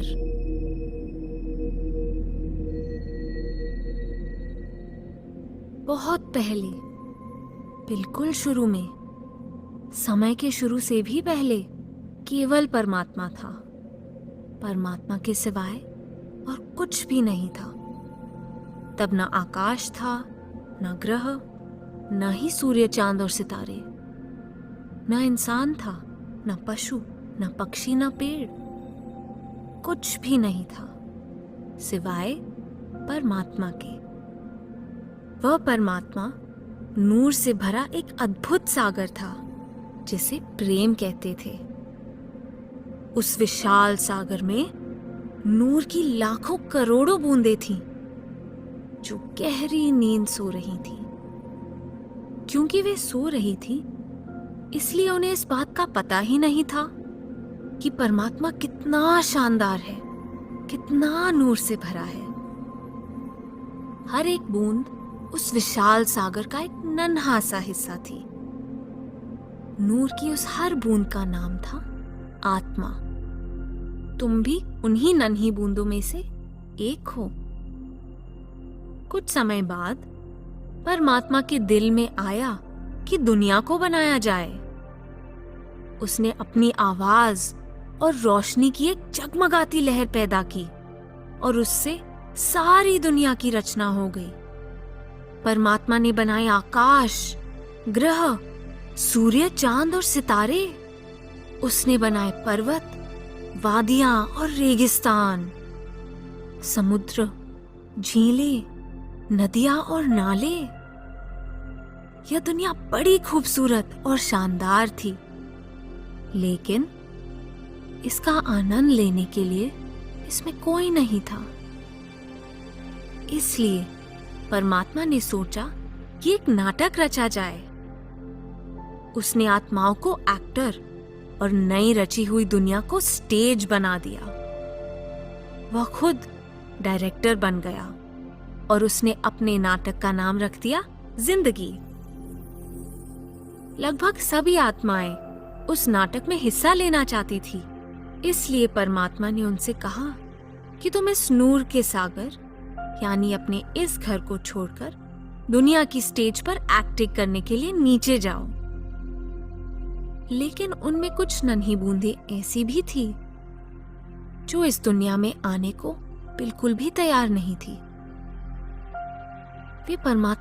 सागर। बहुत पहले, बिल्कुल शुरू में, समय के शुरू से भी पहले केवल परमात्मा था। परमात्मा के सिवाय और कुछ भी नहीं था। तब न आकाश था, न ग्रह, न ही सूर्य, चांद और सितारे। न इंसान था, न पशु, न पक्षी, न पेड़। कुछ भी नहीं था सिवाय परमात्मा के। वह परमात्मा नूर से भरा एक अद्भुत सागर था जिसे प्रेम कहते थे। उस विशाल सागर में नूर की लाखों करोड़ों बूंदें थीं जो गहरी नींद सो रही थीं। क्योंकि वे सो रही थीं, इसलिए उन्हें इस बात का पता ही नहीं था कि परमात्मा कितना शानदार है, कितना नूर से भरा है। हर एक बूंद उस विशाल सागर का एक नन्हा सा हिस्सा थी। नूर की उस हर बूंद का नाम था आत्मा। तुम भी उन्हीं नन्ही बूंदों में से एक हो। कुछ समय बाद परमात्मा के दिल में आया कि दुनिया को बनाया जाए। उसने अपनी आवाज और रोशनी की एक जगमगाती लहर पैदा की और उससे सारी दुनिया की रचना हो गई। परमात्मा ने बनाए आकाश, ग्रह, सूर्य, चांद और सितारे। उसने बनाए पर्वत, वादियां और रेगिस्तान, समुद्र, झीलें, नदियां और नाले। यह दुनिया बड़ी खूबसूरत और शानदार थी, लेकिन इसका आनंद लेने के लिए इसमें कोई नहीं था। इसलिए परमात्मा ने सोचा कि एक नाटक रचा जाए। उसने आत्माओं को एक्टर और नई रची हुई दुनिया को स्टेज बना दिया। वह खुद डायरेक्टर बन गया और उसने अपने नाटक का नाम रख दिया जिंदगी। लगभग सभी आत्माएं उस नाटक में हिस्सा लेना चाहती थी। इसलिए परमात्मा ने उनसे कहा कि तुम इस नूर के सागर यानी अपने इस घर को छोड़कर दुनिया की स्टेज पर एक्टिंग करने के लिए नीचे जाओ। लेकिन उनमें कुछ नन्ही बूंदें ऐसी भी थी जो इस दुनिया में आने को बिल्कुल भी तैयार नहीं थी। वे परमात्मा